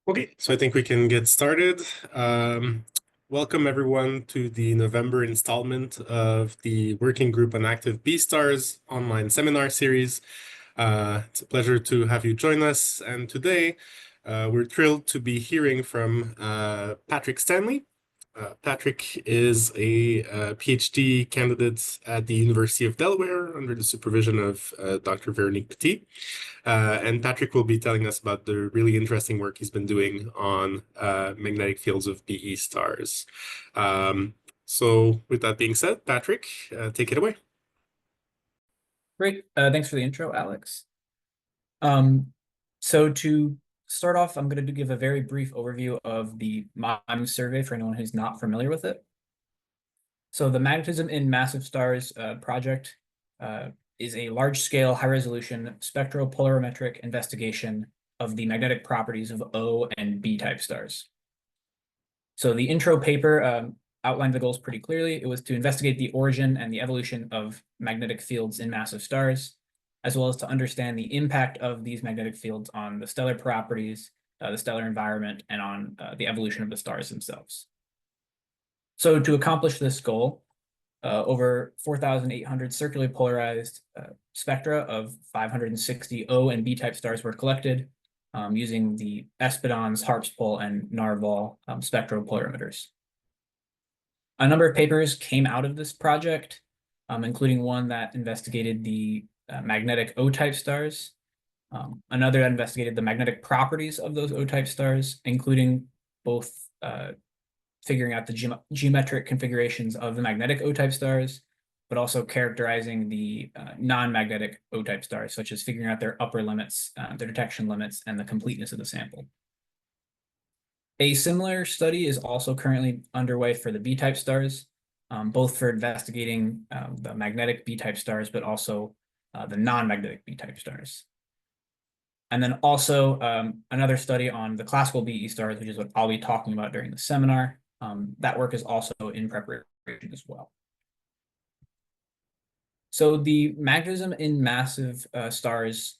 Okay, so I think we can get started. Welcome everyone to the November installment of the Working Group on Active B Stars online seminar series. It's a pleasure to have you join us. And today we're thrilled to be hearing from Patrick Stanley. Patrick is a PhD candidate at the University of Delaware under the supervision of Dr. Veronique Petit. And Patrick will be telling us about the really interesting work he's been doing on magnetic fields of BE stars. So with that being said, Patrick, take it away. Great. Thanks for the intro, Alex. So to start off, I'm going to give a very brief overview of the MiMeS survey for anyone who's not familiar with it. So the Magnetism in Massive Stars project is a large-scale, high-resolution spectropolarimetric investigation of the magnetic properties of O and B-type stars. So the intro paper outlined the goals pretty clearly. It was to investigate the origin and the evolution of magnetic fields in massive stars, as well as to understand the impact of these magnetic fields on the stellar properties, the stellar environment, and on the evolution of the stars themselves. So to accomplish this goal, over 4,800 circularly polarized spectra of 560 O and B-type stars were collected using the Espidon's, Harpspoll, and Narval spectropolarimeters. A number of papers came out of this project, including one that investigated the magnetic O-type stars, another that investigated the magnetic properties of those O-type stars, including both figuring out the geometric configurations of the magnetic O-type stars, but also characterizing the non-magnetic O-type stars, such as figuring out their upper limits, their detection limits, and the completeness of the sample. A similar study is also currently underway for the B-type stars, both for investigating the magnetic B-type stars, but also the non-magnetic B-type stars. And then also another study on the classical BE stars, which is what I'll be talking about during the seminar. That work is also in preparation as well. So the Magnetism in Massive Stars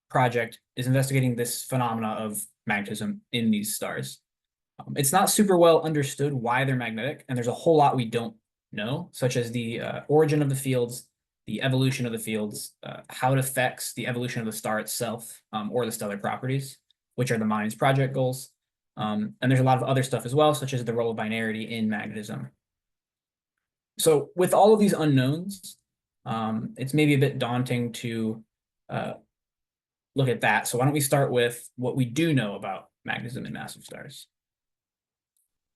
project is investigating this phenomena of magnetism in these stars. It's not super well understood why they're magnetic, and there's a whole lot we don't know, such as the origin of the fields, the evolution of the fields, how it affects the evolution of the star itself, or the stellar properties, which are the MIMES project goals. And there's a lot of other stuff as well, such as the role of binarity in magnetism. So with all of these unknowns, it's maybe a bit daunting to look at that. So why don't we start with what we do know about magnetism in massive stars?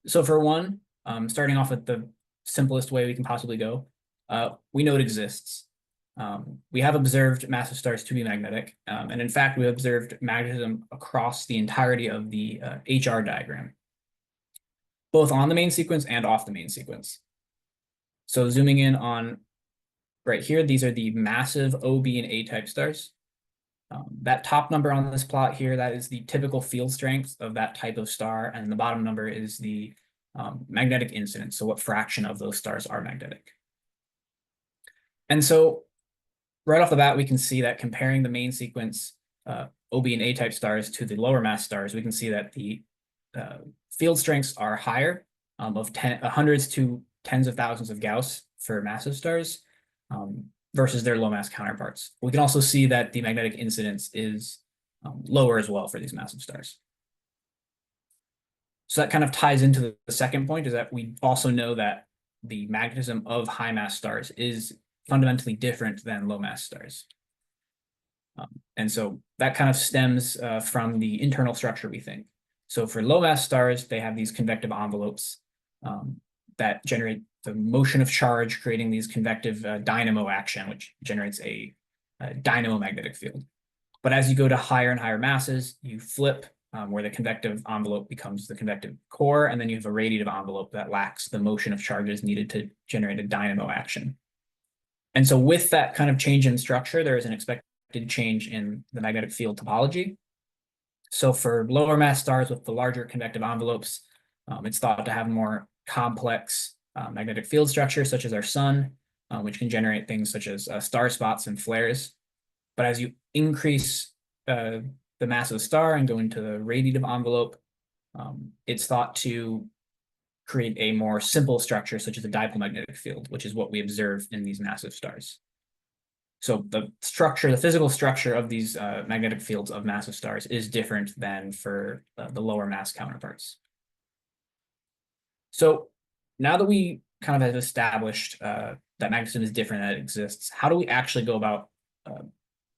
So for one, starting off with the simplest way we can possibly go, we know it exists. We have observed massive stars to be magnetic, and in fact, we observed magnetism across the entirety of the HR diagram, both on the main sequence and off the main sequence. So zooming in on right here, these are the massive O, B, and A-type stars. That top number on this plot here, that is the typical field strength of that type of star, and the bottom number is the magnetic incidence, so what fraction of those stars are magnetic. And so right off the bat, we can see that comparing the main sequence OB and A-type stars to the lower mass stars, we can see that the field strengths are higher, of hundreds to tens of thousands of Gauss for massive stars, versus their low mass counterparts. We can also see that the magnetic incidence is lower as well for these massive stars. So that kind of ties into the second point, is that we also know that the magnetism of high mass stars is fundamentally different than low mass stars. And so that kind of stems from the internal structure, we think. So for low mass stars, they have these convective envelopes that generate the motion of charge, creating these convective dynamo action, which generates a dynamo magnetic field. But as you go to higher and higher masses, you flip where the convective envelope becomes the convective core, and then you have a radiative envelope that lacks the motion of charges needed to generate a dynamo action. And so with that kind of change in structure, there is an expected change in the magnetic field topology. So for lower mass stars with the larger convective envelopes, it's thought to have more complex magnetic field structure, such as our sun, which can generate things such as star spots and flares. But as you increase the mass of the star and go into the radiative envelope, It's thought to create a more simple structure, such as a dipole magnetic field, which is what we observe in these massive stars. So the physical structure of these magnetic fields of massive stars is different than for the lower mass counterparts. So now that we kind of have established that magnetism is different, that it exists, how do we actually go about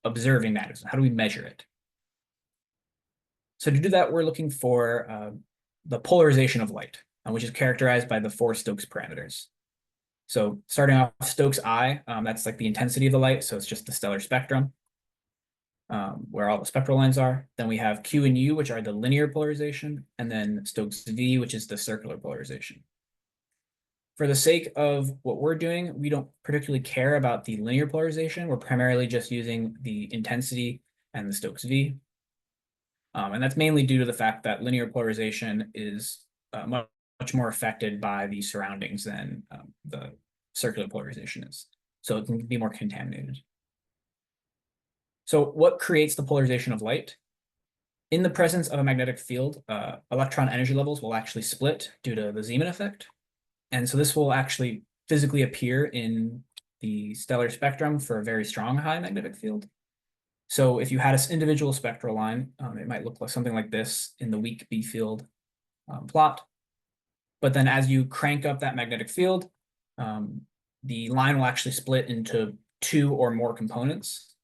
observing magnetism? How do we measure it? So to do that, we're looking for the polarization of light, which is characterized by the 4 Stokes parameters. So starting off Stokes I, that's like the intensity of the light. So it's just the stellar spectrum, where all the spectral lines are. Then we have Q and U, which are the linear polarization, and then Stokes V, which is the circular polarization. For the sake of what we're doing, we don't particularly care about the linear polarization. We're primarily just using the intensity and the Stokes V. And that's mainly due to the fact that linear polarization is much more affected by the surroundings than the circular polarization is. So it can be more contaminated. So what creates the polarization of light? In the presence of a magnetic field, electron energy levels will actually split due to the Zeeman effect. And so this will actually physically appear in the stellar spectrum for a very strong high magnetic field. So if you had an individual spectral line, it might look like something like this in the weak B field plot. But then as you crank up that magnetic field, the line will actually split into 2 or more components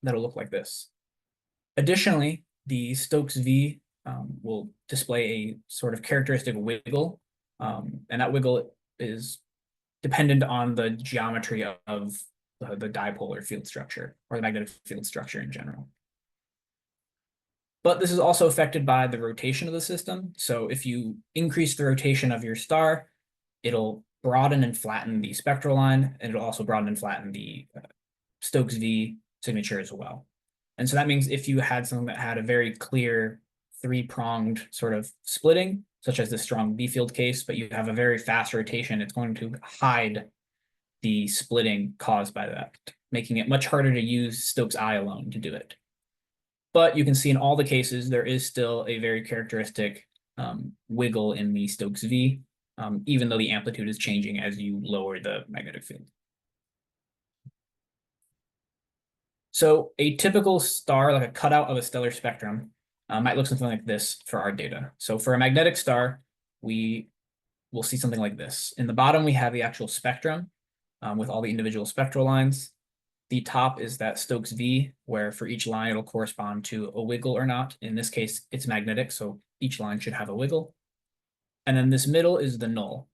that'll look like this. Additionally, the Stokes V will display a sort of characteristic wiggle, and that wiggle is dependent on the geometry of the dipolar field structure or the magnetic field structure in general. But this is also affected by the rotation of the system. So if you increase the rotation of your star, it'll broaden and flatten the spectral line, and it'll also broaden and flatten the Stokes V signature as well. And so that means if you had something that had a very clear 3-pronged sort of splitting, such as the strong B field case, but you have a very fast rotation, it's going to hide the splitting caused by that, making it much harder to use Stokes I alone to do it. But you can see in all the cases, there is still a very characteristic wiggle in the Stokes V, even though the amplitude is changing as you lower the magnetic field. So a typical star, like a cutout of a stellar spectrum, might look something like this for our data. So for a magnetic star, we will see something like this. In the bottom, we have the actual spectrum with all the individual spectral lines. The top is that Stokes V, where for each line, it'll correspond to a wiggle or not. In this case, it's magnetic, so each line should have a wiggle. And then this middle is the null.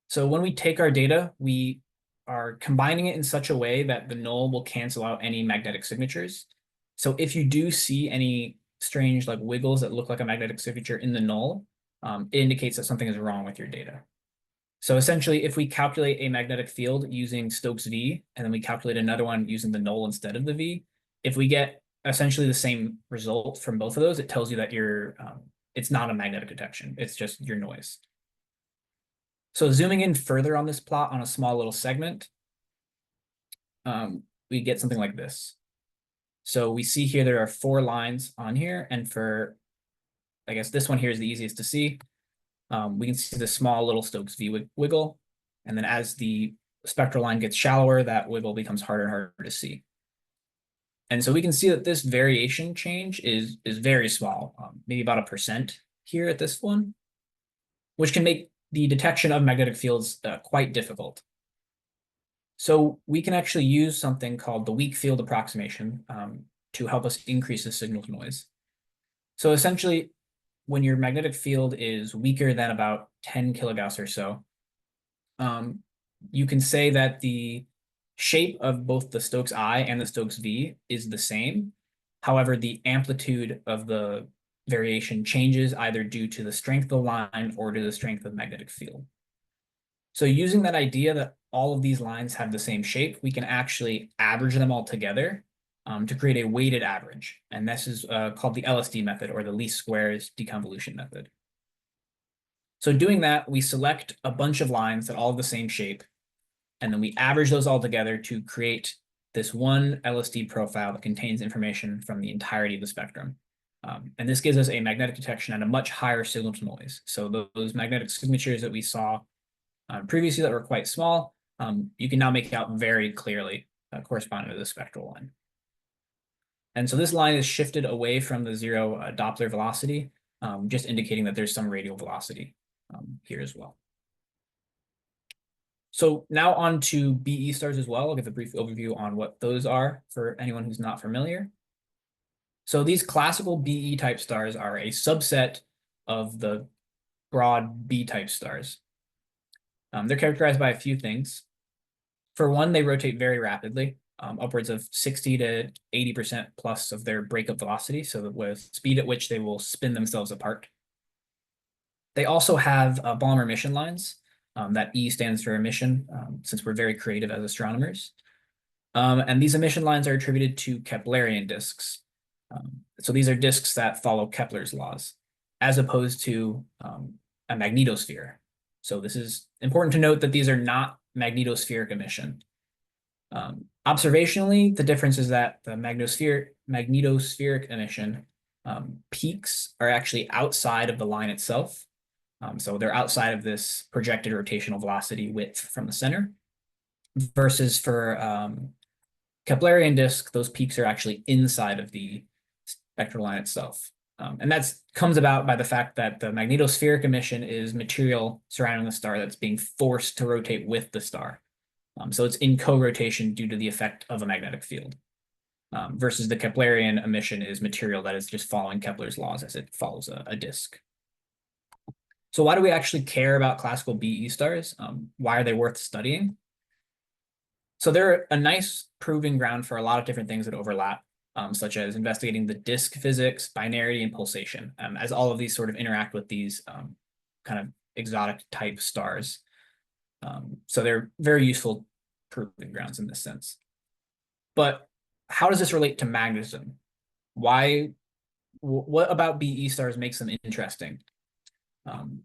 So when we take our data, we are combining it in such a way that the null will cancel out any magnetic signatures. So if you do see any strange like wiggles that look like a magnetic signature in the null, it indicates that something is wrong with your data. So essentially, if we calculate a magnetic field using Stokes V, and then we calculate another one using the null instead of the V, if we get essentially the same result from both of those, it tells you that it's not a magnetic detection. It's just your noise. So zooming in further on this plot on a small little segment, we get something like this. So we see here there are 4 lines on here, and for, I guess this one here is the easiest to see. We can see the small little Stokes V wiggle, and then as the spectral line gets shallower, that wiggle becomes harder and harder to see. And so we can see that this variation change is very small, maybe about 1% here at this one, which can make the detection of magnetic fields quite difficult. So we can actually use something called the weak field approximation to help us increase the signal to noise. So essentially, when your magnetic field is weaker than about 10 kilogauss or so, you can say that the shape of both the Stokes I and the Stokes V is the same. However, the amplitude of the variation changes either due to the strength of the line or to the strength of the magnetic field. So using that idea that all of these lines have the same shape, we can actually average them all together to create a weighted average. And this is called the LSD method, or the least squares deconvolution method. So doing that, we select a bunch of lines that all have the same shape, and then we average those all together to create this one LSD profile that contains information from the entirety of the spectrum. And this gives us a magnetic detection at a much higher signal to noise. So those magnetic signatures that we saw previously that were quite small, you can now make out very clearly corresponding to the spectral line. And so this line is shifted away from the zero Doppler velocity, just indicating that there's some radial velocity here as well. So now on to BE stars as well. I'll give a brief overview on what those are for anyone who's not familiar. So these classical BE type stars are a subset of the broad B type stars. They're characterized by a few things. For one, they rotate very rapidly, upwards of 60 to 80% plus of their breakup velocity, so that with speed at which they will spin themselves apart. They also have Balmer emission lines. That E stands for emission, since we're very creative as astronomers. And these emission lines are attributed to Keplerian disks. So these are disks that follow Kepler's laws, as opposed to a magnetosphere. So this is important to note that these are not magnetospheric emission. Observationally, the difference is that the magnetospheric emission peaks are actually outside of the line itself. So they're outside of this projected rotational velocity width from the center, versus for Keplerian disk, those peaks are actually inside of the spectral line itself. And that comes about by the fact that the magnetospheric emission is material surrounding the star that's being forced to rotate with the star. So it's in co-rotation due to the effect of a magnetic field. Versus the Keplerian emission is material that is just following Kepler's laws as it follows a disk. So why do we actually care about classical BE stars? Why are they worth studying? So they're a nice proving ground for a lot of different things that overlap, such as investigating the disk physics, binarity, and pulsation, as all of these sort of interact with these kind of exotic type stars. So they're very useful proving grounds in this sense. But how does this relate to magnetism? What about BE stars makes them interesting?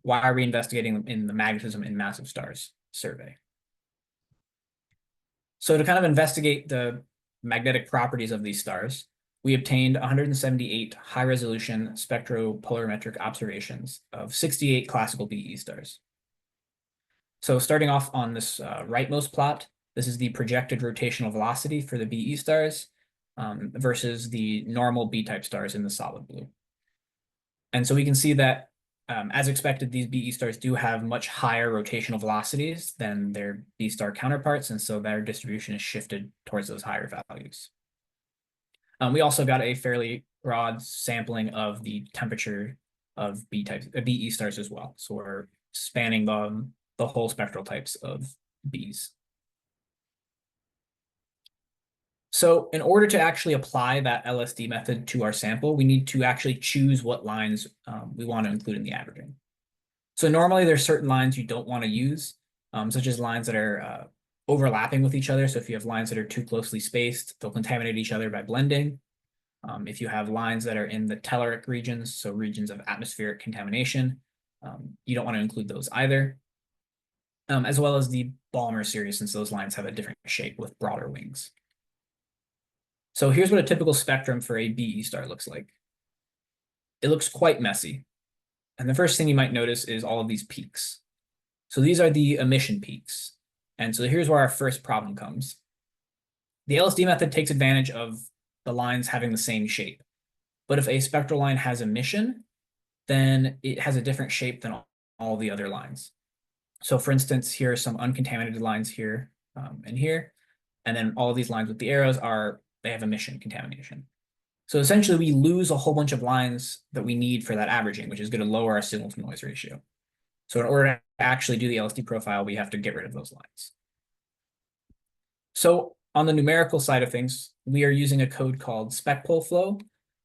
Why are we investigating them in the magnetism in massive stars survey? So to kind of investigate the magnetic properties of these stars, we obtained 178 high-resolution spectropolarimetric observations of 68 classical BE stars. So starting off on this rightmost plot, this is the projected rotational velocity for the BE stars versus the normal B-type stars in the solid blue. And so we can see that, as expected, these BE stars do have much higher rotational velocities than their B star counterparts, and so their distribution is shifted towards those higher values. We also got a fairly broad sampling of the temperature of BE stars as well. So we're spanning the whole spectral types of Bs. So in order to actually apply that LSD method to our sample, we need to actually choose what lines we want to include in the averaging. So normally there's certain lines you don't want to use, such as lines that are overlapping with each other. So if you have lines that are too closely spaced, they'll contaminate each other by blending. If you have lines that are in the telluric regions, so regions of atmospheric contamination, you don't want to include those either. As well as the Balmer series, since those lines have a different shape with broader wings. So here's what a typical spectrum for a BE star looks like. It looks quite messy. And the first thing you might notice is all of these peaks. So these are the emission peaks. And so here's where our first problem comes. The LSD method takes advantage of the lines having the same shape. But if a spectral line has emission, then it has a different shape than all the other lines. So for instance, here are some uncontaminated lines here and here. And then all of these lines with the arrows they have emission contamination. So essentially we lose a whole bunch of lines that we need for that averaging, which is going to lower our signal to noise ratio. So in order to actually do the LSD profile, we have to get rid of those lines. So on the numerical side of things, we are using a code called spectropolflow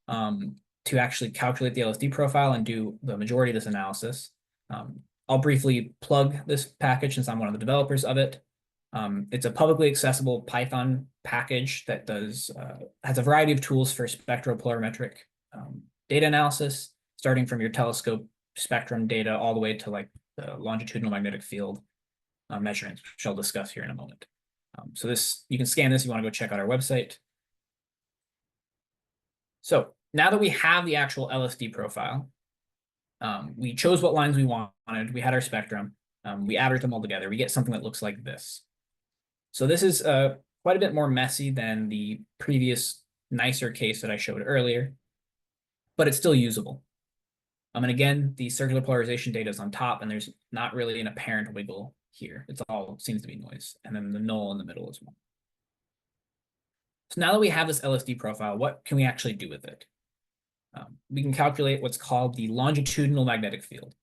to actually calculate the LSD profile and do the majority of this analysis. I'll briefly plug this package since I'm one of the developers of it. It's a publicly accessible Python package that has a variety of tools for spectropolarimetric data analysis, starting from your telescope spectrum data all the way to like the longitudinal magnetic field measurements, which I'll discuss here in a moment. So you can scan this if you want to go check out our website. So now that we have the actual LSD profile, we chose what lines we wanted. We had our spectrum. We averaged them all together. We get something that looks like this. So this is quite a bit more messy than the previous nicer case that I showed earlier, but it's still usable. And again, the circular polarization data is on top, and there's not really an apparent wiggle here. It's all seems to be noise, and then the null in the middle as well. So now that we have this LSD profile, what can we actually do with it? We can calculate what's called the longitudinal magnetic field,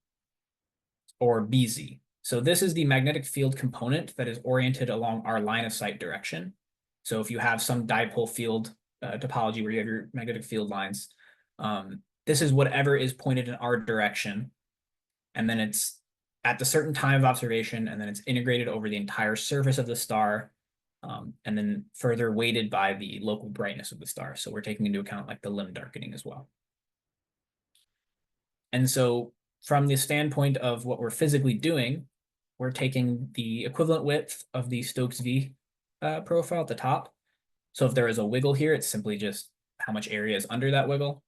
or BZ. So this is the magnetic field component that is oriented along our line of sight direction. So if you have some dipole field topology where you have your magnetic field lines, this is whatever is pointed in our direction. And then it's at the certain time of observation, and then it's integrated over the entire surface of the star, and then further weighted by the local brightness of the star. So we're taking into account like the limb darkening as well. And so from the standpoint of what we're physically doing, we're taking the equivalent width of the Stokes V profile at the top. So if there is a wiggle here, it's simply just how much area is under that wiggle.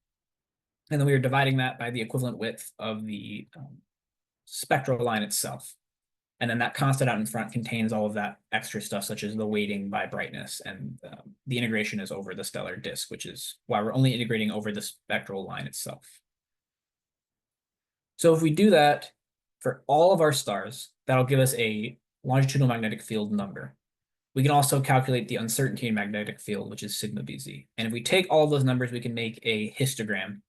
And then we are dividing that by the equivalent width of the spectral line itself. And then that constant out in front contains all of that extra stuff, such as the weighting by brightness, and the integration is over the stellar disk, which is why we're only integrating over the spectral line itself. So if we do that for all of our stars, that'll give us a longitudinal magnetic field number. We can also calculate the uncertainty in magnetic field, which is sigma BZ. And if we take all of those numbers, we can make a histogram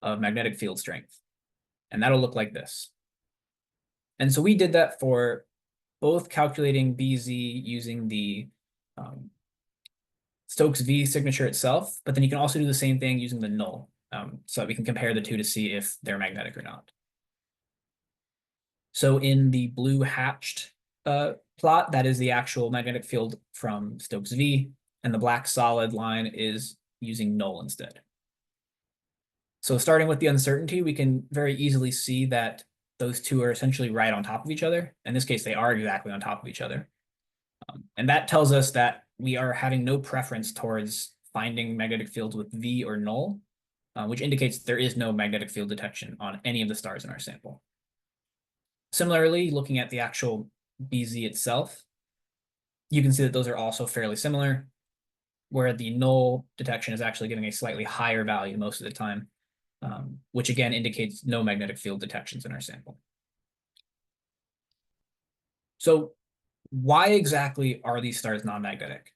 of magnetic field strength. And that'll look like this. And so we did that for both calculating BZ using the Stokes V signature itself, but then you can also do the same thing using the null, so that we can compare the two to see if they're magnetic or not. So in the blue hatched plot, that is the actual magnetic field from Stokes V, and the black solid line is using null instead. So starting with the uncertainty, we can very easily see that those two are essentially right on top of each other. In this case, they are exactly on top of each other. And that tells us that we are having no preference towards finding magnetic fields with V or null, which indicates there is no magnetic field detection on any of the stars in our sample. Similarly, looking at the actual BZ itself, you can see that those are also fairly similar, where the null detection is actually giving a slightly higher value most of the time, which again indicates no magnetic field detections in our sample. So why exactly are these stars non-magnetic?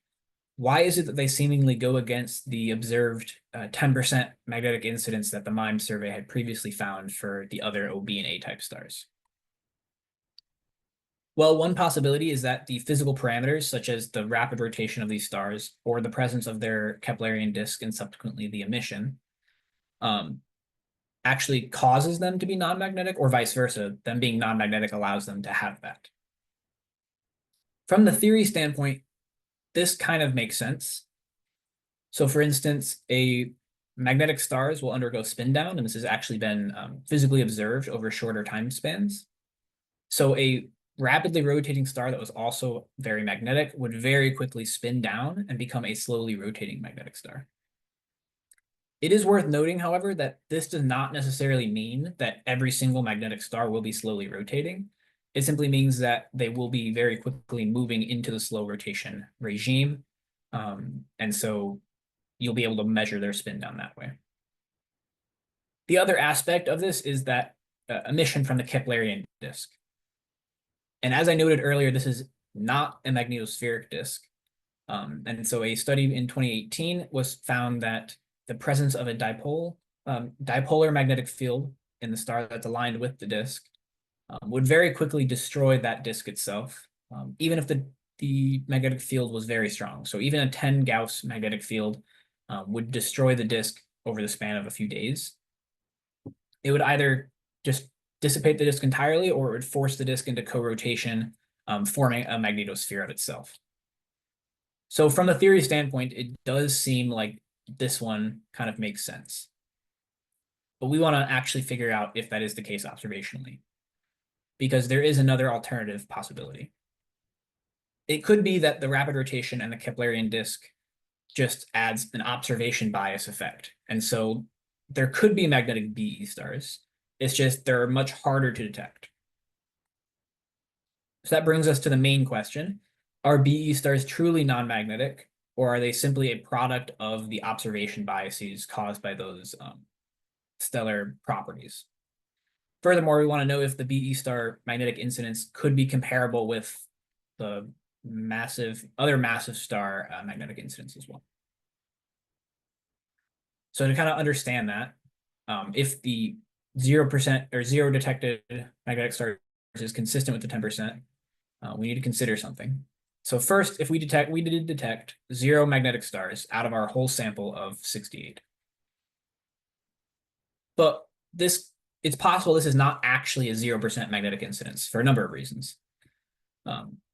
Why is it that they seemingly go against the observed 10% magnetic incidence that the MiMeS survey had previously found for the other OB and A-type stars? Well, one possibility is that the physical parameters, such as the rapid rotation of these stars or the presence of their Keplerian disk and subsequently the emission, actually causes them to be non-magnetic, or vice versa. Them being non-magnetic allows them to have that. From the theory standpoint, this kind of makes sense. So for instance, magnetic stars will undergo spin down, and this has actually been physically observed over shorter time spans. So a rapidly rotating star that was also very magnetic would very quickly spin down and become a slowly rotating magnetic star. It is worth noting, however, that this does not necessarily mean that every single magnetic star will be slowly rotating. It simply means that they will be very quickly moving into the slow rotation regime. And so you'll be able to measure their spin down that way. The other aspect of this is that emission from the Keplerian disk. And as I noted earlier, this is not a magnetospheric disk. And so a study in 2018 was found that the presence of a dipolar magnetic field in the star that's aligned with the disk would very quickly destroy that disk itself, even if the magnetic field was very strong. So even a 10 Gauss magnetic field would destroy the disk over the span of a few days. It would either just dissipate the disk entirely, or it would force the disk into co-rotation, forming a magnetosphere of itself. So from the theory standpoint, it does seem like this one kind of makes sense. But we want to actually figure out if that is the case observationally, because there is another alternative possibility. It could be that the rapid rotation and the Keplerian disk just adds an observation bias effect. And so there could be magnetic BE stars. It's just they're much harder to detect. So that brings us to the main question. Are BE stars truly non-magnetic, or are they simply a product of the observation biases caused by those stellar properties? Furthermore, we want to know if the BE star magnetic incidence could be comparable with the other massive star magnetic incidence as well. So to kind of understand that, if the 0% or zero detected magnetic stars is consistent with the 10%, we need to consider something. So first, if we did detect 0 magnetic stars out of our whole sample of 68. But it's possible this is not actually a 0% magnetic incidence for a number of reasons.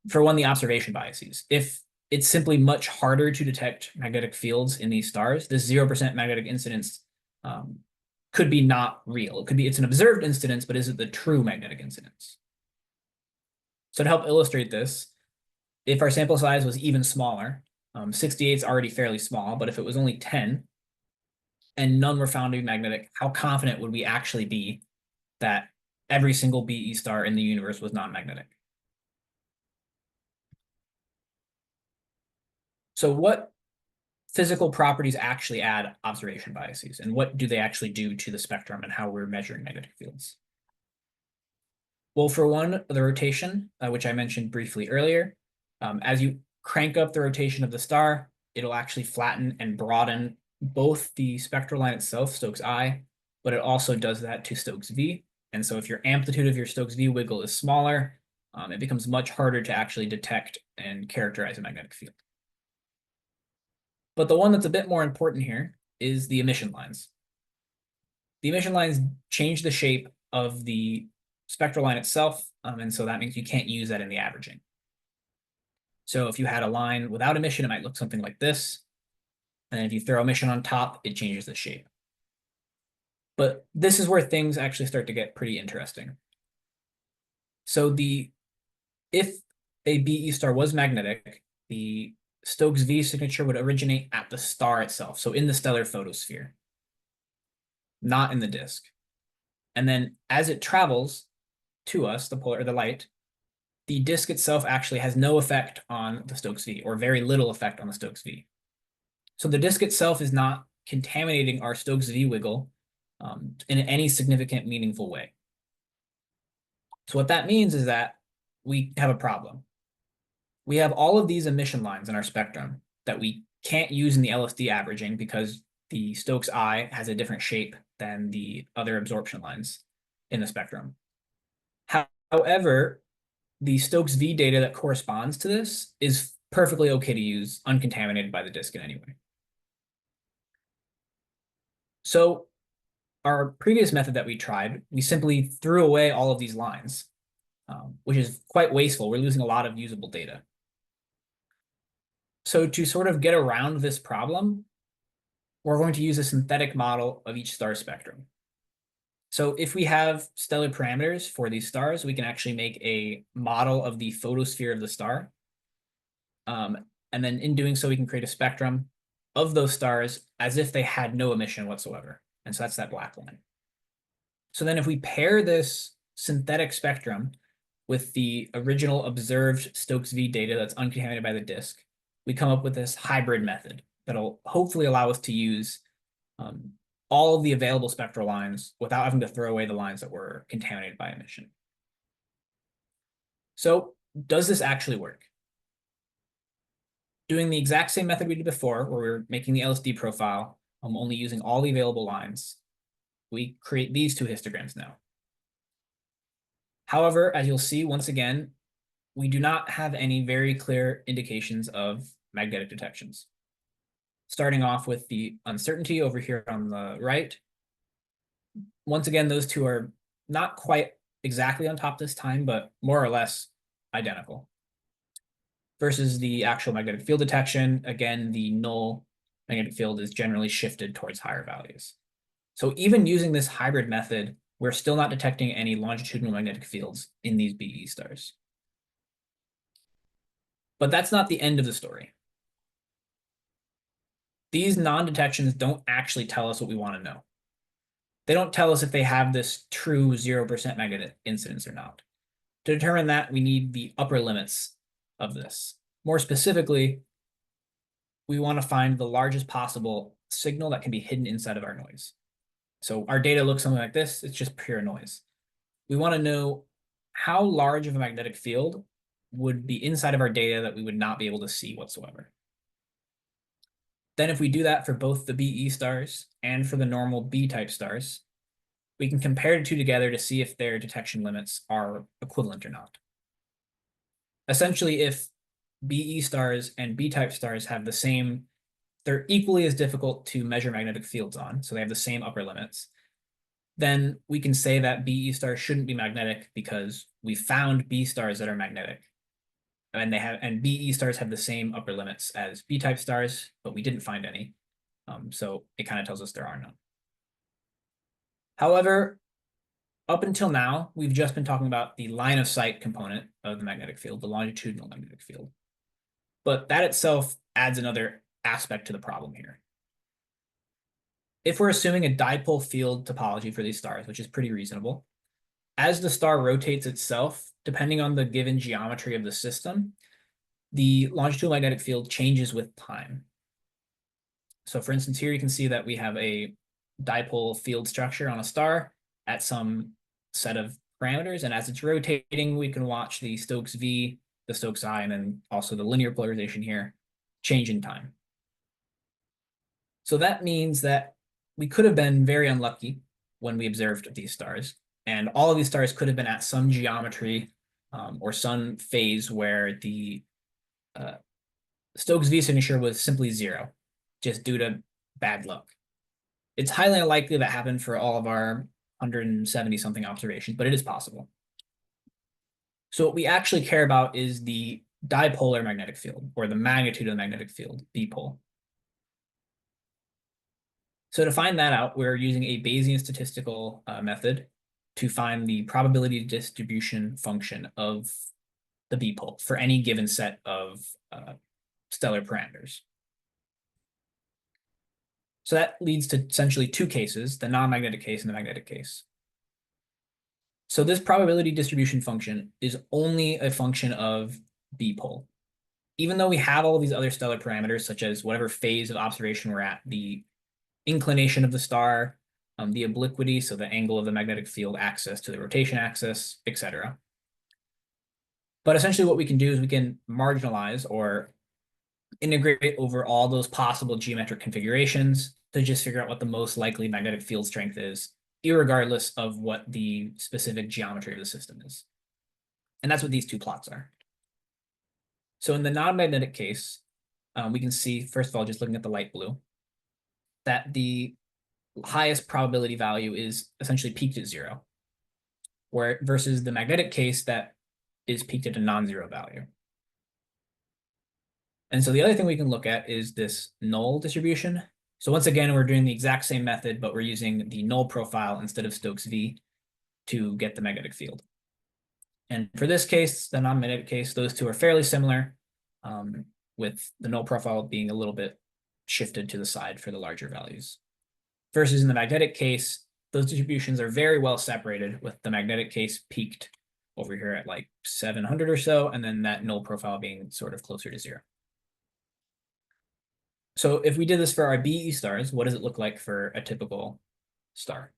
For one, the observation biases. If it's simply much harder to detect magnetic fields in these stars, this 0% magnetic incidence could be not real. It's an observed incidence, but is it the true magnetic incidence? So to help illustrate this, if our sample size was even smaller, 68 is already fairly small, but if it was only 10 and none were found to be magnetic, how confident would we actually be that every single BE star in the universe was non-magnetic? So what physical properties actually add observation biases, and what do they actually do to the spectrum and how we're measuring magnetic fields? Well, for one, the rotation, which I mentioned briefly earlier, as you crank up the rotation of the star, it'll actually flatten and broaden both the spectral line itself, Stokes I, but it also does that to Stokes V. And so if your amplitude of your Stokes V wiggle is smaller, it becomes much harder to actually detect and characterize a magnetic field. But the one that's a bit more important here is the emission lines. The emission lines change the shape of the spectral line itself, and so that means you can't use that in the averaging. So if you had a line without emission, it might look something like this. And if you throw emission on top, it changes the shape. But this is where things actually start to get pretty interesting. So if a BE star was magnetic, the Stokes V signature would originate at the star itself, so in the stellar photosphere, not in the disk. And then as it travels to us, the light, the disk itself actually has no effect on the Stokes V, or very little effect on the Stokes V. So the disk itself is not contaminating our Stokes V wiggle in any significant, meaningful way. So what that means is that we have a problem. We have all of these emission lines in our spectrum that we can't use in the LSD averaging because the Stokes I has a different shape than the other absorption lines in the spectrum. However, the Stokes V data that corresponds to this is perfectly okay to use, uncontaminated by the disk in any way. So our previous method that we tried, we simply threw away all of these lines, which is quite wasteful. We're losing a lot of usable data. So to sort of get around this problem, we're going to use a synthetic model of each star spectrum. So if we have stellar parameters for these stars, we can actually make a model of the photosphere of the star. And then in doing so, we can create a spectrum of those stars as if they had no emission whatsoever. And so that's that black line. So then if we pair this synthetic spectrum with the original observed Stokes V data that's uncontaminated by the disk, we come up with this hybrid method that'll hopefully allow us to use all of the available spectral lines without having to throw away the lines that were contaminated by emission. So does this actually work? Doing the exact same method we did before, where we were making the LSD profile, only using all the available lines, we create these two histograms now. However, as you'll see, once again, we do not have any very clear indications of magnetic detections. Starting off with the uncertainty over here on the right. Once again, those two are not quite exactly on top this time, but more or less identical. Versus the actual magnetic field detection, again, the null magnetic field is generally shifted towards higher values. So even using this hybrid method, we're still not detecting any longitudinal magnetic fields in these BE stars. But that's not the end of the story. these non-detections don't actually tell us what we want to know. They don't tell us if they have this true 0% magnetic incidence or not. To determine that, we need the upper limits of this. More specifically, we want to find the largest possible signal that can be hidden inside of our noise. So our data looks something like this. It's just pure noise. We want to know how large of a magnetic field would be inside of our data that we would not be able to see whatsoever. Then if we do that for both the BE stars and for the normal B-type stars, we can compare the two together to see if their detection limits are equivalent or not. Essentially, if BE stars and B-type stars have the same, they're equally as difficult to measure magnetic fields on, so they have the same upper limits, then we can say that BE stars shouldn't be magnetic because we found B stars that are magnetic. And BE stars have the same upper limits as B-type stars, but we didn't find any. So it kind of tells us there are none. However, up until now, we've just been talking about the line of sight component of the magnetic field, the longitudinal magnetic field. But that itself adds another aspect to the problem here. If we're assuming a dipole field topology for these stars, which is pretty reasonable, as the star rotates itself, depending on the given geometry of the system, the longitudinal magnetic field changes with time. So for instance, here you can see that we have a dipole field structure on a star at some set of parameters. And as it's rotating, we can watch the Stokes V, the Stokes I, and then also the linear polarization here change in time. So that means that we could have been very unlucky when we observed these stars. And all of these stars could have been at some geometry or some phase where the Stokes V signature was simply 0, just due to bad luck. It's highly unlikely that happened for all of our 170 something observations, but it is possible. So what we actually care about is the dipolar magnetic field, or the magnitude of the magnetic field, dipole. So to find that out, we're using a Bayesian statistical method to find the probability distribution function of the dipole for any given set of stellar parameters. So that leads to essentially two cases, the non-magnetic case and the magnetic case. So this probability distribution function is only a function of dipole. Even though we have all of these other stellar parameters, such as whatever phase of observation we're at, the inclination of the star, the obliquity, so the angle of the magnetic field axis to the rotation axis, etc. But essentially what we can do is we can marginalize or integrate over all those possible geometric configurations to just figure out what the most likely magnetic field strength is, irregardless of what the specific geometry of the system is. And that's what these two plots are. So in the non-magnetic case, we can see, first of all, just looking at the light blue, that the highest probability value is essentially peaked at 0, where versus the magnetic case that is peaked at a non-zero value. And so the other thing we can look at is this null distribution. So once again, we're doing the exact same method, but we're using the null profile instead of Stokes V to get the magnetic field. And for this case, the non-magnetic case, those two are fairly similar, with the null profile being a little bit shifted to the side for the larger values. Versus in the magnetic case, those distributions are very well separated, with the magnetic case peaked over here at like 700 or so, and then that null profile being sort of closer to 0. So if we did this for our BE stars, what does it look like for a typical star?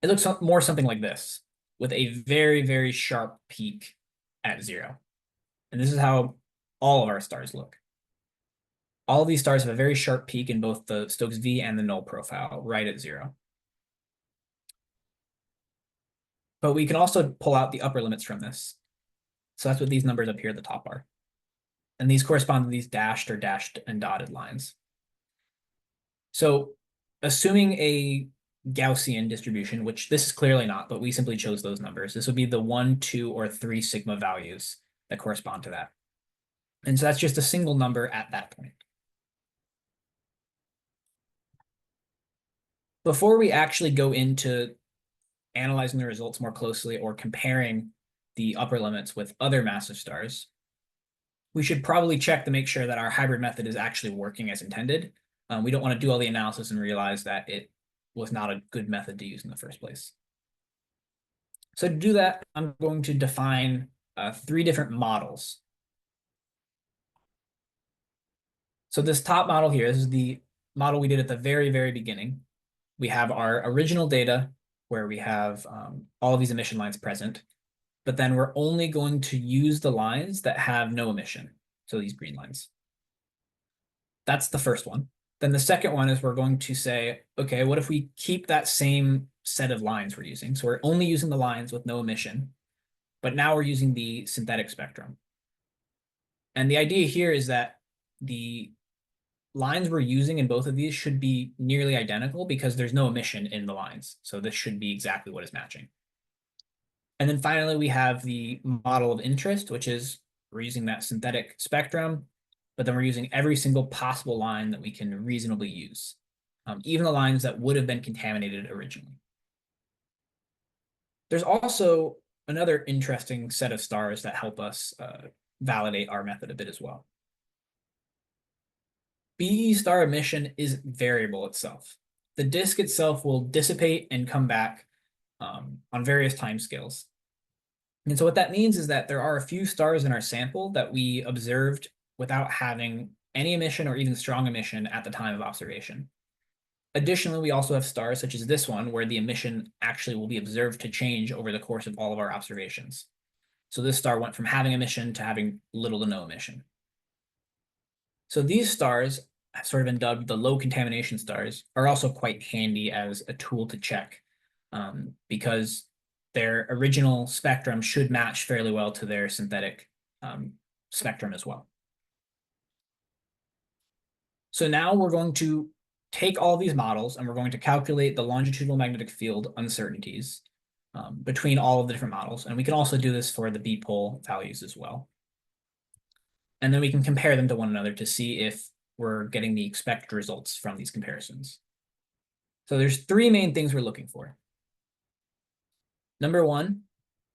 It looks more something like this, with a very, very sharp peak at 0. And this is how all of our stars look. All of these stars have a very sharp peak in both the Stokes V and the null profile, right at 0. But we can also pull out the upper limits from this. So that's what these numbers up here at the top are. And these correspond to these dashed or dashed and dotted lines. So assuming a Gaussian distribution, which this is clearly not, but we simply chose those numbers. This would be the 1, 2, or 3 sigma values that correspond to that. And so that's just a single number at that point. Before we actually go into analyzing the results more closely or comparing the upper limits with other massive stars, we should probably check to make sure that our hybrid method is actually working as intended. We don't want to do all the analysis and realize that it was not a good method to use in the first place. So to do that, I'm going to define 3 different models. So this top model here, this is the model we did at the very, very beginning. We have our original data where we have all of these emission lines present, but then we're only going to use the lines that have no emission. So these green lines. That's the first one. Then the second one is we're going to say, okay, what if we keep that same set of lines we're using? So we're only using the lines with no emission, but now we're using the synthetic spectrum. And the idea here is that the lines we're using in both of these should be nearly identical because there's no emission in the lines. So this should be exactly what is matching. And then finally, we have the model of interest, which is we're using that synthetic spectrum, but then we're using every single possible line that we can reasonably use, even the lines that would have been contaminated originally. There's also another interesting set of stars that help us validate our method a bit as well. BE star emission is variable itself. The disk itself will dissipate and come back on various timescales. And so what that means is that there are a few stars in our sample that we observed without having any emission or even strong emission at the time of observation. Additionally, we also have stars such as this one where the emission actually will be observed to change over the course of all of our observations. So this star went from having emission to having little to no emission. So these stars have sort of been dubbed the low contamination stars, are also quite handy as a tool to check because their original spectrum should match fairly well to their synthetic spectrum as well. So now we're going to take all these models and we're going to calculate the longitudinal magnetic field uncertainties between all of the different models. And we can also do this for the B-pole values as well. And then we can compare them to one another to see if we're getting the expected results from these comparisons. So there's 3 main things we're looking for. Number 1,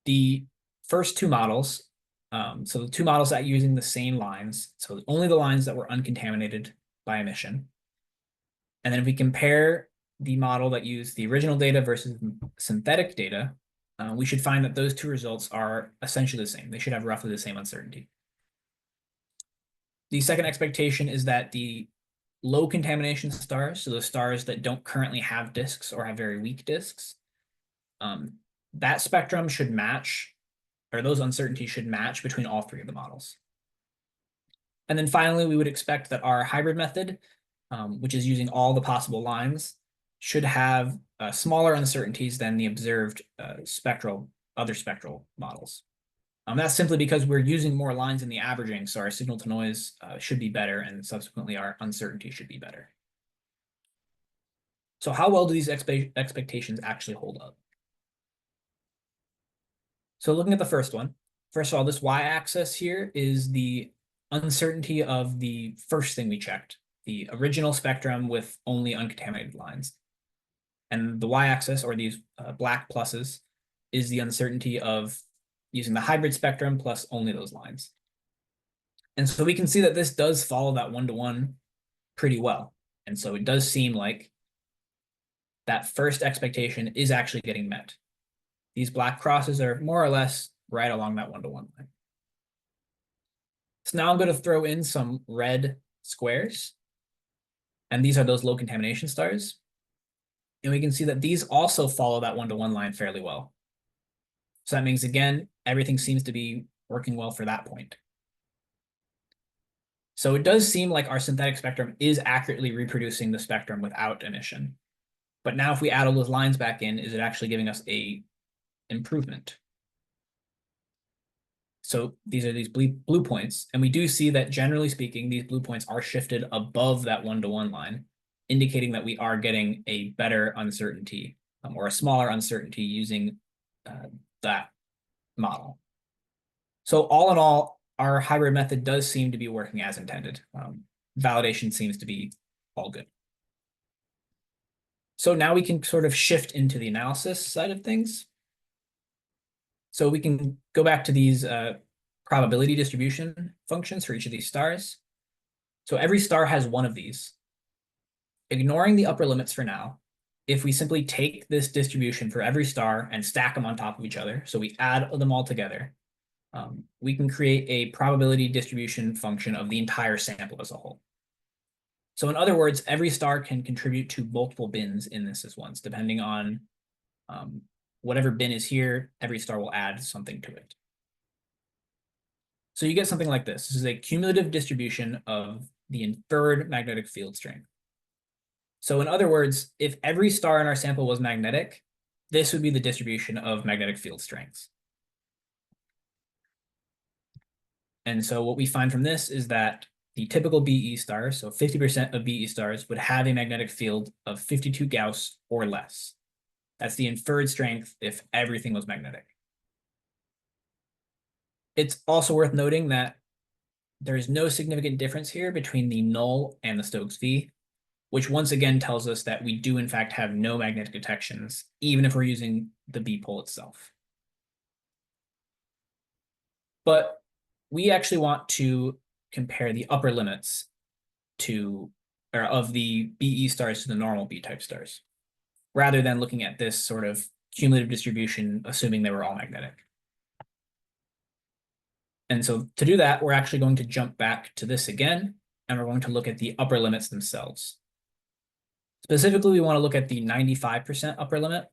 the first 2 models. So the 2 models that are using the same lines. So only the lines that were uncontaminated by emission. And then if we compare the model that used the original data versus synthetic data, we should find that those 2 results are essentially the same. They should have roughly the same uncertainty. The second expectation is that the low contamination stars, so the stars that don't currently have disks or have very weak disks, that spectrum should match, or those uncertainties should match between all 3 of the models. And then finally, we would expect that our hybrid method, which is using all the possible lines, should have smaller uncertainties than the observed other spectral models. That's simply because we're using more lines in the averaging, so our signal to noise should be better, and subsequently our uncertainty should be better. So how well do these expectations actually hold up? So looking at the first one, first of all, this y-axis here is the uncertainty of the first thing we checked, the original spectrum with only uncontaminated lines. And the y-axis, or these black pluses, is the uncertainty of using the hybrid spectrum plus only those lines. And so we can see that this does follow that one-to-one pretty well. And so it does seem like that first expectation is actually getting met. These black crosses are more or less right along that one-to-one line. So now I'm going to throw in some red squares. And these are those low contamination stars. And we can see that these also follow that one-to-one line fairly well. So that means, again, everything seems to be working well for that point. So it does seem like our synthetic spectrum is accurately reproducing the spectrum without emission. But now if we add all those lines back in, is it actually giving us a improvement? So these are these blue points. And we do see that, generally speaking, these blue points are shifted above that one-to-one line, indicating that we are getting a better uncertainty or a smaller uncertainty using that model. So all in all, our hybrid method does seem to be working as intended. Validation seems to be all good. So now we can sort of shift into the analysis side of things. So we can go back to these probability distribution functions for each of these stars. So every star has one of these. Ignoring the upper limits for now, if we simply take this distribution for every star and stack them on top of each other, so we add them all together, we can create a probability distribution function of the entire sample as a whole. So in other words, every star can contribute to multiple bins in this as once, depending on whatever bin is here, every star will add something to it. So you get something like this. This is a cumulative distribution of the inferred magnetic field strength. So in other words, if every star in our sample was magnetic, this would be the distribution of magnetic field strengths. And so what we find from this is that the typical BE star, so 50% of BE stars, would have a magnetic field of 52 Gauss or less. That's the inferred strength if everything was magnetic. It's also worth noting that there is no significant difference here between the null and the Stokes V, which once again tells us that we do in fact have no magnetic detections, even if we're using the B pole itself. But we actually want to compare the upper limits of the BE stars to the normal B-type stars, rather than looking at this sort of cumulative distribution, assuming they were all magnetic. And so to do that, we're actually going to jump back to this again, and we're going to look at the upper limits themselves. Specifically, we want to look at the 95% upper limit.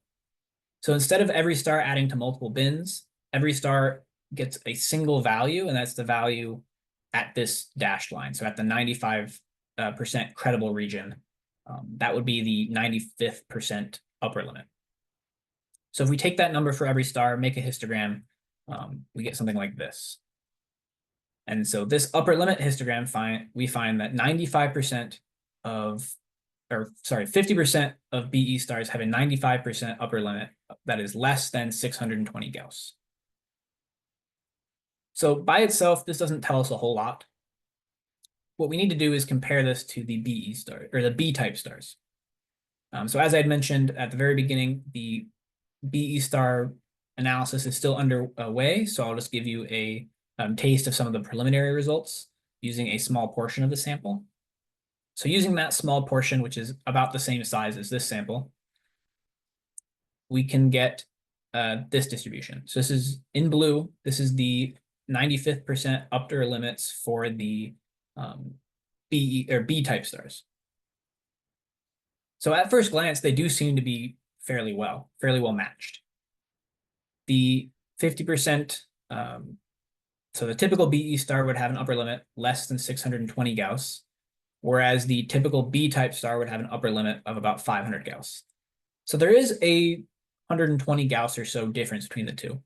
So instead of every star adding to multiple bins, every star gets a single value, and that's the value at this dashed line. So at the 95% credible region, that would be the 95th% upper limit. So if we take that number for every star, make a histogram, we get something like this. And so this upper limit histogram, we find that 50% of BE stars have a 95% upper limit that is less than 620 Gauss. So by itself, this doesn't tell us a whole lot. What we need to do is compare this to the BE star, or the B-type stars. So as I had mentioned at the very beginning, the BE star analysis is still underway. So I'll just give you a taste of some of the preliminary results using a small portion of the sample. So using that small portion, which is about the same size as this sample, we can get this distribution. So this is in blue. This is the 95th% upper limits for the B-type stars. So at first glance, they do seem to be fairly well matched. The 50%, so the typical BE star would have an upper limit less than 620 Gauss, whereas the typical B-type star would have an upper limit of about 500 Gauss. So there is a 120 Gauss or so difference between the two.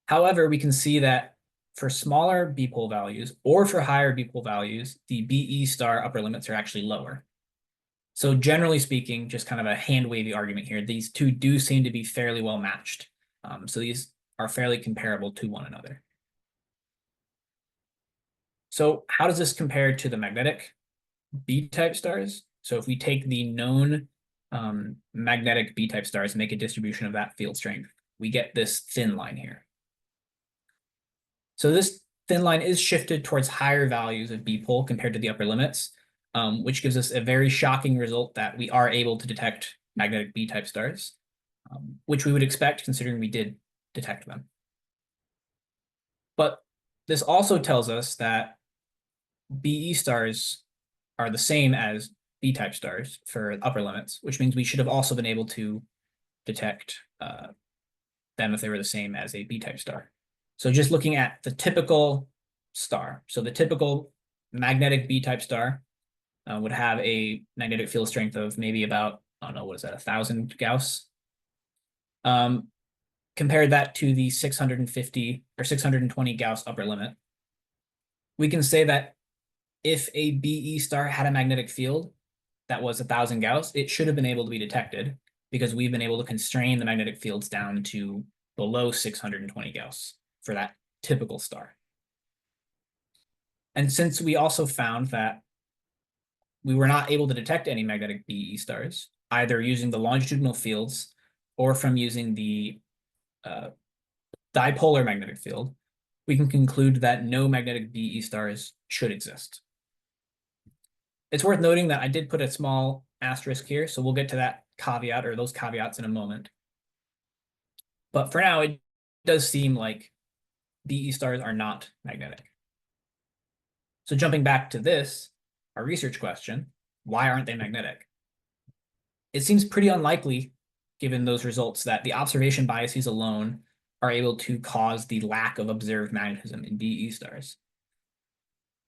However, we can see that for smaller B-pole values or for higher B-pole values, the BE star upper limits are actually lower. So generally speaking, just kind of a hand-wavy argument here, these two do seem to be fairly well matched. So these are fairly comparable to one another. So how does this compare to the magnetic B-type stars? So if we take the known magnetic B-type stars and make a distribution of that field strength, we get this thin line here. So this thin line is shifted towards higher values of B-pole compared to the upper limits, which gives us a very shocking result that we are able to detect magnetic B-type stars, which we would expect considering we did detect them. But this also tells us that BE stars are the same as B-type stars for upper limits, which means we should have also been able to detect them if they were the same as a B-type star. So just looking at the typical star, so the typical magnetic B-type star would have a magnetic field strength of maybe about, I don't know, what is that, 1,000 Gauss? Compare that to the 650 or 620 Gauss upper limit. We can say that if a BE star had a magnetic field that was 1,000 Gauss, it should have been able to be detected because we've been able to constrain the magnetic fields down to below 620 Gauss for that typical star. And since we also found that we were not able to detect any magnetic BE stars, either using the longitudinal fields or from using the dipolar magnetic field, we can conclude that no magnetic BE stars should exist. It's worth noting that I did put a small asterisk here, so we'll get to that caveat or those caveats in a moment. But for now, it does seem like BE stars are not magnetic. So jumping back to this, our research question, why aren't they magnetic? It seems pretty unlikely, given those results, that the observation biases alone are able to cause the lack of observed magnetism in BE stars.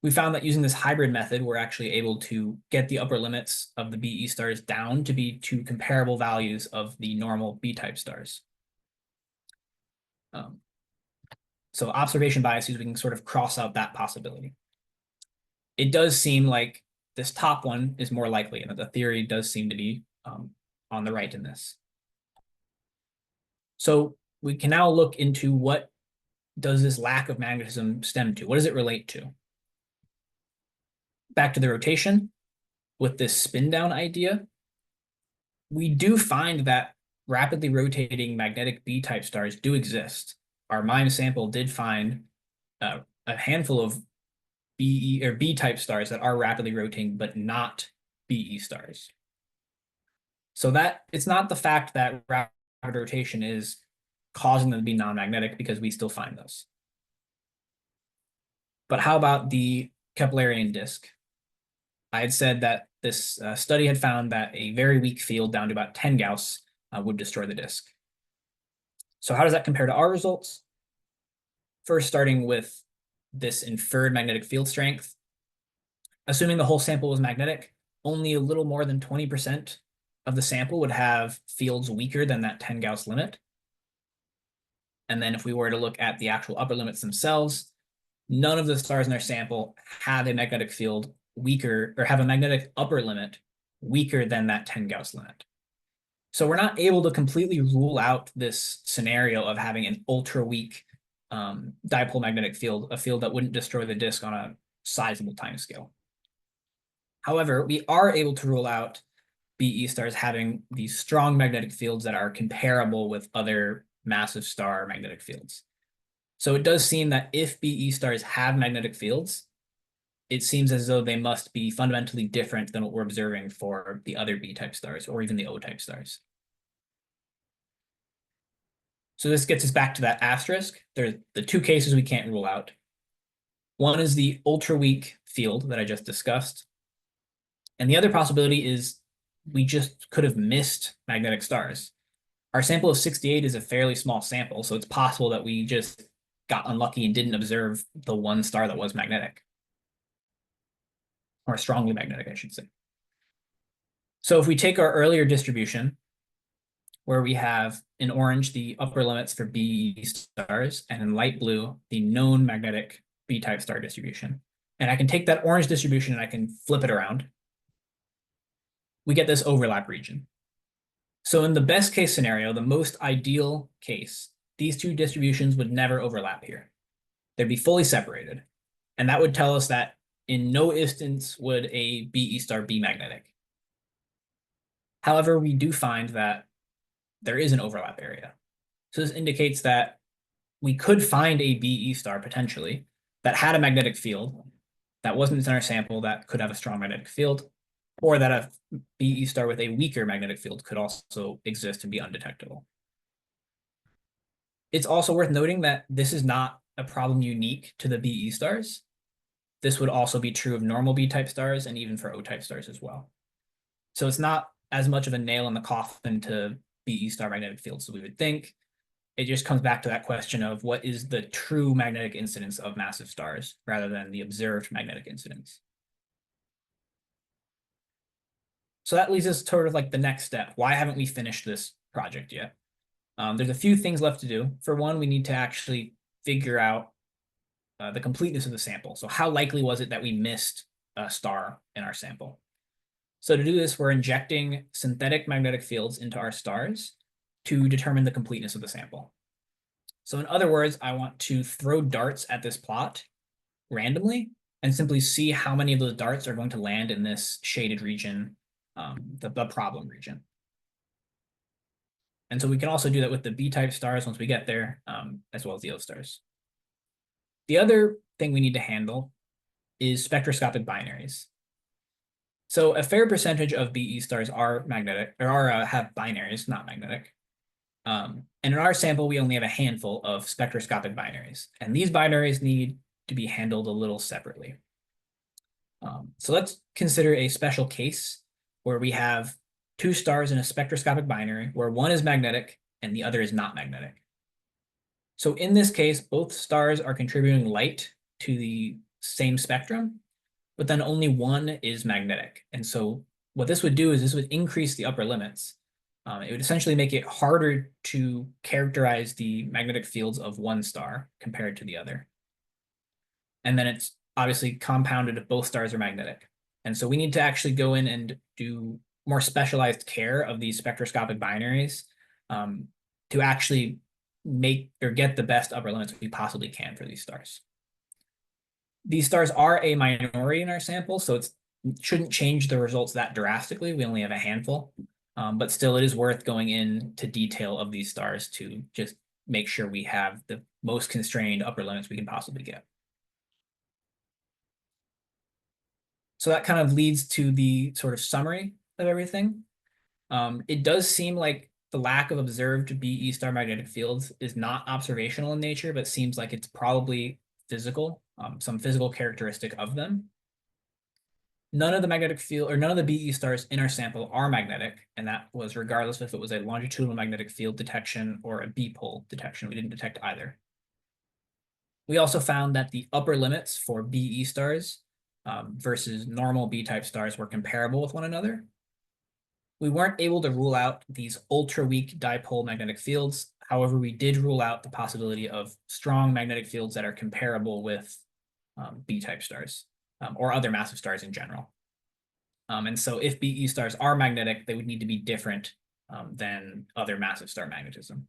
We found that using this hybrid method, we're actually able to get the upper limits of the BE stars down to be to comparable values of the normal B-type stars. So observation biases, we can sort of cross out that possibility. It does seem like this top one is more likely, and that the theory does seem to be on the right in this. So we can now look into what does this lack of magnetism stem to? What does it relate to? Back to the rotation, with this spin down idea, we do find that rapidly rotating magnetic B-type stars do exist. Our MiMeS sample did find a handful of BE or B-type stars that are rapidly rotating, but not BE stars. So that it's not the fact that rapid rotation is causing them to be non-magnetic, because we still find those. But how about the Keplerian disk? I had said that this study had found that a very weak field down to about 10 Gauss would destroy the disk. So how does that compare to our results? First, starting with this inferred magnetic field strength. Assuming the whole sample was magnetic, only a little more than 20% of the sample would have fields weaker than that 10 Gauss limit. And then if we were to look at the actual upper limits themselves, none of the stars in our sample have a magnetic field weaker, or have a magnetic upper limit weaker than that 10 Gauss limit. So we're not able to completely rule out this scenario of having an ultra weak dipole magnetic field, a field that wouldn't destroy the disk on a sizable time scale. However, we are able to rule out BE stars having these strong magnetic fields that are comparable with other massive star magnetic fields. So it does seem that if BE stars have magnetic fields, it seems as though they must be fundamentally different than what we're observing for the other B-type stars or even the O-type stars. So this gets us back to that asterisk. There's the two cases we can't rule out. One is the ultra-weak field that I just discussed. And the other possibility is we just could have missed magnetic stars. Our sample of 68 is a fairly small sample, so it's possible that we just got unlucky and didn't observe the one star that was magnetic. Or strongly magnetic, I should say. So if we take our earlier distribution, where we have in orange the upper limits for BE stars, and in light blue the known magnetic B-type star distribution, and I can take that orange distribution and I can flip it around, we get this overlap region. So in the best case scenario, the most ideal case, these two distributions would never overlap here. They'd be fully separated. And that would tell us that in no instance would a BE star be magnetic. However, we do find that there is an overlap area. So this indicates that we could find a BE star potentially that had a magnetic field that wasn't in our sample that could have a strong magnetic field, or that a BE star with a weaker magnetic field could also exist and be undetectable. It's also worth noting that this is not a problem unique to the BE stars. This would also be true of normal B-type stars and even for O-type stars as well. So it's not as much of a nail in the coffin to BE star magnetic fields as we would think. It just comes back to that question of what is the true magnetic incidence of massive stars rather than the observed magnetic incidence. So that leads us sort of like the next step. Why haven't we finished this project yet? There's a few things left to do. For one, we need to actually figure out the completeness of the sample. So how likely was it that we missed a star in our sample? So to do this, we're injecting synthetic magnetic fields into our stars to determine the completeness of the sample. So in other words, I want to throw darts at this plot randomly and simply see how many of those darts are going to land in this shaded region, the problem region. And so we can also do that with the B-type stars once we get there, as well as the O stars. The other thing we need to handle is spectroscopic binaries. So a fair percentage of BE stars are magnetic, or have binaries, not magnetic. And in our sample, we only have a handful of spectroscopic binaries, and these binaries need to be handled a little separately. So let's consider a special case where we have two stars in a spectroscopic binary where one is magnetic and the other is not magnetic. So in this case, both stars are contributing light to the same spectrum, but then only one is magnetic. And so what this would do is this would increase the upper limits. It would essentially make it harder to characterize the magnetic fields of one star compared to the other. And then it's obviously compounded if both stars are magnetic. And so we need to actually go in and do more specialized care of these spectroscopic binaries to actually make or get the best upper limits we possibly can for these stars. These stars are a minority in our sample, so it shouldn't change the results that drastically. We only have a handful, but still it is worth going into detail of these stars to just make sure we have the most constrained upper limits we can possibly get. So that kind of leads to the sort of summary of everything. It does seem like the lack of observed BE star magnetic fields is not observational in nature, but seems like it's probably physical, some physical characteristic of them. None of the magnetic field or none of the BE stars in our sample are magnetic, and that was regardless if it was a longitudinal magnetic field detection or a B-pole detection. We didn't detect either. We also found that the upper limits for BE stars versus normal B-type stars were comparable with one another. We weren't able to rule out these ultra-weak dipole magnetic fields. However, we did rule out the possibility of strong magnetic fields that are comparable with B-type stars or other massive stars in general. And so if BE stars are magnetic, they would need to be different than other massive star magnetism.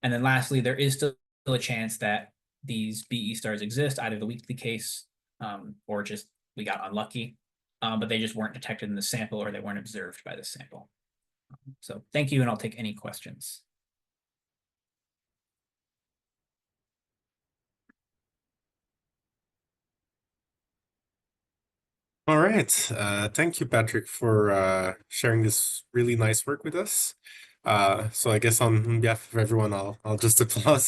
And then lastly, there is still a chance that these BE stars exist, either the weakly case or just we got unlucky, but they just weren't detected in the sample or they weren't observed by the sample. So thank you, and I'll take any questions. All right. Thank you, Patrick, for sharing this really nice work with us. So I guess on behalf of everyone, I'll just applaud.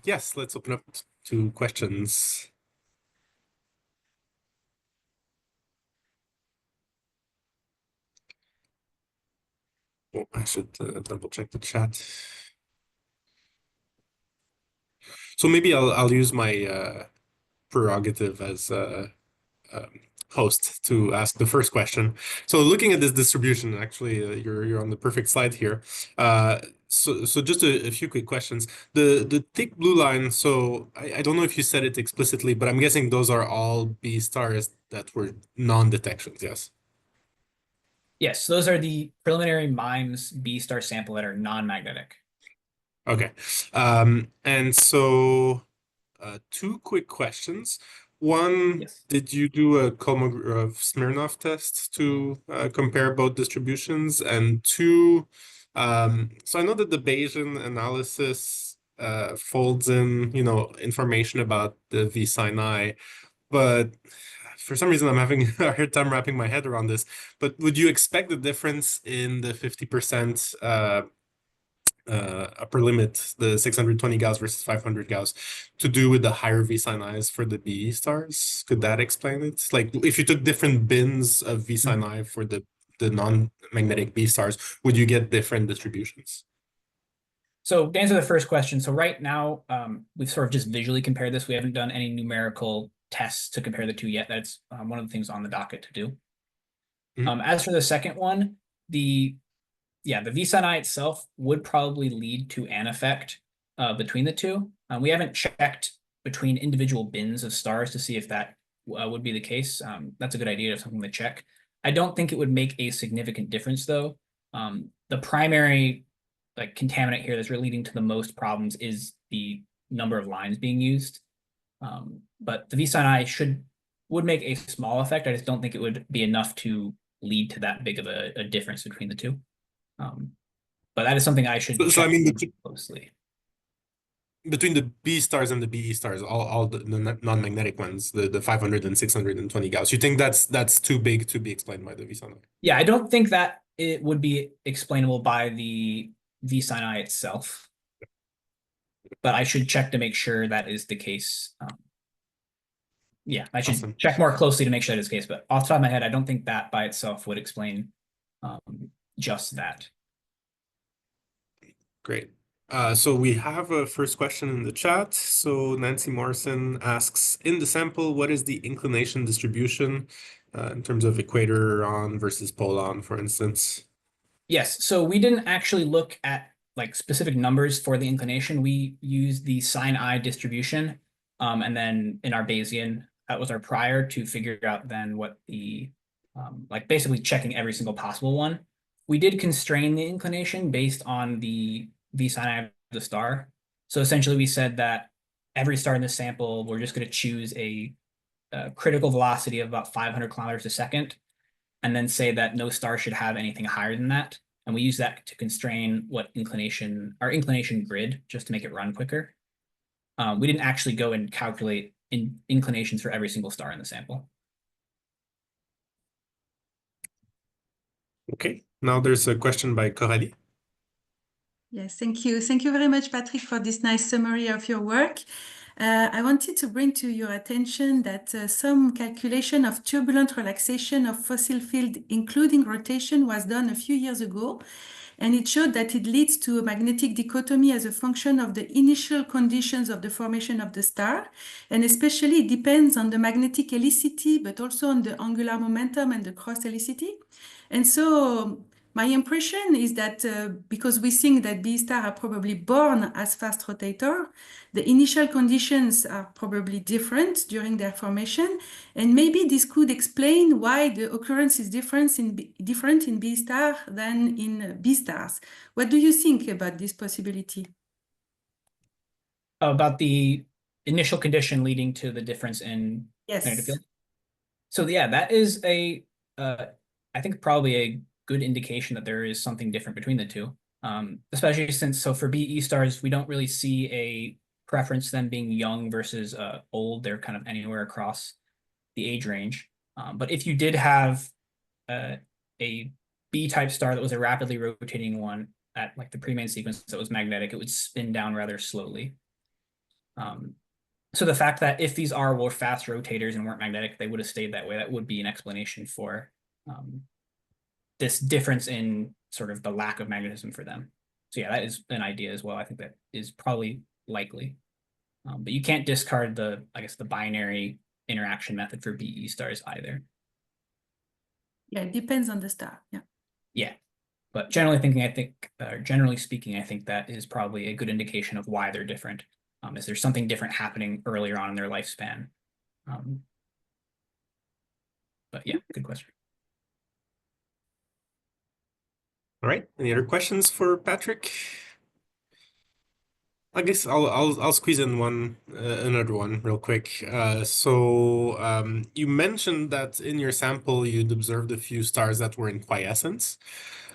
Yes, let's open up to questions. Oh, I should double check the chat. So maybe I'll use my prerogative as um, host to ask the first question. So looking at this distribution, actually, you're on the perfect slide here. So just a few quick questions. The thick blue line. So I don't know if you said it explicitly, but I'm guessing those are all B stars that were non-detections. Yes. Yes, those are the preliminary MiMeS B star sample that are non-magnetic. Okay. And so two quick questions. One, Yes. did you do a Kolmogorov-Smirnov test to compare both distributions? And two, so I know that the Bayesian analysis folds in, information about the V sin I, but for some reason I'm having a hard time wrapping my head around this. But would you expect the difference in the 50% upper limit, the 620 Gauss versus 500 Gauss, to do with the higher V sin I's for the BE stars? Could that explain it? Like if you took different bins of V sin I for the non-magnetic B stars, would you get different distributions? So to answer the first question, so right now we've sort of just visually compared this. We haven't done any numerical tests to compare the two yet. That's one of the things on the docket to do. As for the second one, the V sin I itself would probably lead to an effect between the two. We haven't checked between individual bins of stars to see if that would be the case. That's a good idea, something to check. I don't think it would make a significant difference though. The primary contaminant here that's really leading to the most problems is the number of lines being used. But the V sin I would make a small effect. I just don't think it would be enough to lead to that big of a difference between the two. But that is something I should So I check mean, closely. between the B stars and the BE stars, all the non-magnetic ones, the 500 and 620 Gauss. You think that's too big to be explained by the V sun I? Yeah, I don't think that it would be explainable by the V sin I itself, but I should check to make sure that is the case. Yeah, I should Awesome. check more closely to make sure that is the case, but off the top of my head, I don't think that by itself would explain um, just that. Great. So we have a first question in the chat. So Nancy Morrison asks, in the sample, what is the inclination distribution in terms of equator on versus pole on, for instance? Yes, so we didn't actually look at like specific numbers for the inclination. We used the sin I distribution, and then in our Bayesian, that was our prior to figure out then what the like basically checking every single possible one. We did constrain the inclination based on the V sin I of the star. So essentially, we said that every star in the sample, we're just going to choose a critical velocity of about 500 kilometers a second, and then say that no star should have anything higher than that. And we use that to constrain what inclination, our inclination grid, just to make it run quicker. We didn't actually go and calculate inclinations for every single star in the sample. Okay. Now there's a question by Coralie. Yes, thank you. Thank you very much, Patrick, for this nice summary of your work. I wanted to bring to your attention that some calculation of turbulent relaxation of fossil field, including rotation, was done a few years ago. And it showed that it leads to a magnetic dichotomy as a function of the initial conditions of the formation of the star. And especially it depends on the magnetic helicity, but also on the angular momentum and the cross helicity. And so my impression is that because we think that B stars are probably born as fast rotator, the initial conditions are probably different during their formation, and maybe this could explain why the occurrence is different in B star than in B stars. What do you think about this possibility? About the initial condition leading to the difference in magnetic Yes. field. So yeah, that is I think probably a good indication that there is something different between the two. Especially since, so for BE stars, we don't really see a preference to them being young versus old. They're kind of anywhere across the age range. But if you did have a B-type star that was a rapidly rotating one at like the pre-main sequence that was magnetic, it would spin down rather slowly. So the fact that if these were fast rotators and weren't magnetic, they would have stayed that way. That would be an explanation for this difference in sort of the lack of magnetism for them. So yeah, that is an idea as well. I think that is probably likely. But you can't discard I guess, the binary interaction method for BE stars either. Yeah, it depends on the star. Yeah. Yeah. But generally speaking, I think that is probably a good indication of why they're different. Is there something different happening earlier on in their lifespan? But yeah, good question. All right. Any other questions for Patrick? I guess I'll squeeze in another one real quick. You mentioned that in your sample you'd observed a few stars that were in quiescence.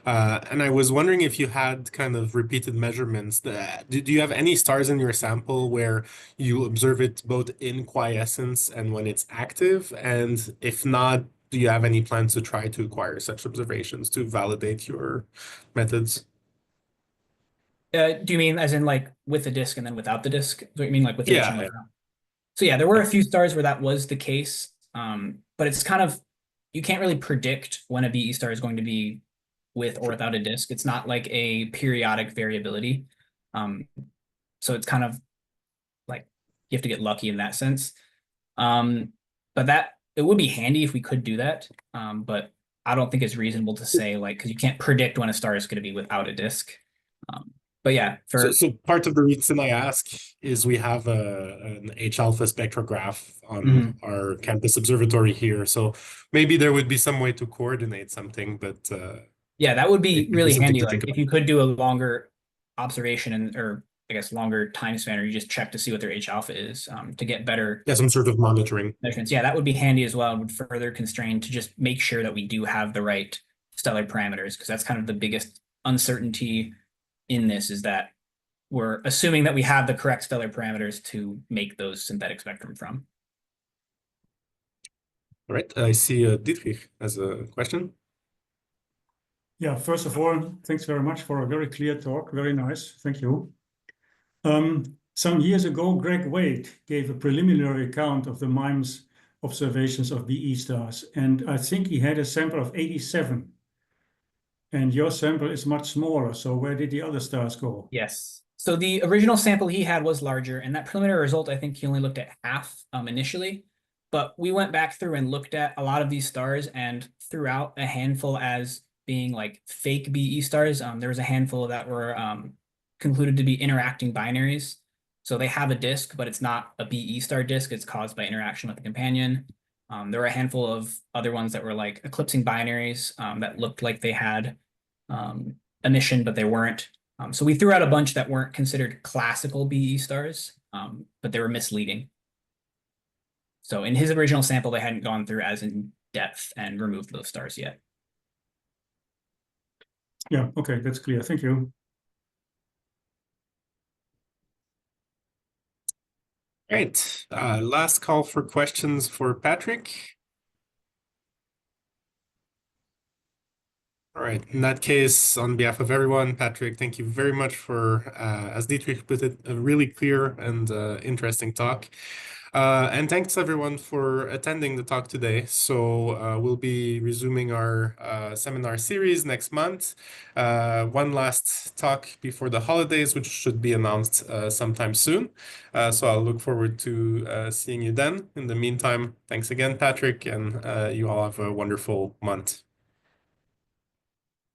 And I was wondering if you had kind of repeated measurements. Do you have any stars in your sample where you observe it both in quiescence and when it's active? And if not, do you have any plans to try to acquire such observations to validate your methods? Do you mean as in like with the disk and then without the disk? Do you mean like with each and Yeah, without? So yeah, there were yeah, a few stars where that was the case. But it's kind of, you can't really predict when a BE star is going to be with or without a disk. It's not like a periodic variability. So it's kind of like you have to get lucky in that sense. But it would be handy if we could do that. But I don't think it's reasonable to say like, because you can't predict when a star is going to be without a disk. But yeah, So part of the reason I ask is we have an H alpha spectrograph on our campus observatory here. So maybe there would be some way to coordinate something, but yeah, that would be it could be really something handy. to Like think if about. you could do a longer observation or I guess longer time span, or you just check to see what their H alpha is to get better Yeah, some sort of monitoring. measurements. Yeah, that would be handy as well. It would further constrain to just make sure that we do have the right stellar parameters, because that's kind of the biggest uncertainty in this, is that we're assuming that we have the correct stellar parameters to make those synthetic spectrum from. All right, I see Dietrich has a question. Yeah, first of all, thanks very much for a very clear talk. Very nice. Thank you. Some years ago, Greg Wade gave a preliminary account of the MiMeS observations of BE stars, and I think he had a sample of 87. And your sample is much smaller, so where did the other stars go? Yes. So the original sample he had was larger, and that preliminary result, I think he only looked at half initially. But we went back through and looked at a lot of these stars and threw out a handful as being like fake BE stars. There was a handful that were concluded to be interacting binaries. So they have a disk, but it's not a BE star disk. It's caused by interaction with a companion. There were a handful of other ones that were like eclipsing binaries that looked like they had emission, but they weren't. So we threw out a bunch that weren't considered classical BE stars, but they were misleading. So in his original sample, they hadn't gone through as in depth and removed those stars yet. Yeah, okay, that's clear. Thank you. Right, last call for questions for Patrick. All right, in that case, on behalf of everyone, Patrick, thank you very much for, as Dietrich put it, a really clear and interesting talk. And thanks everyone for attending the talk today. So we'll be resuming our seminar series next month. One last talk before the holidays, which should be announced sometime soon. So I'll look forward to seeing you then. In the meantime, thanks again, Patrick, and you all have a wonderful month.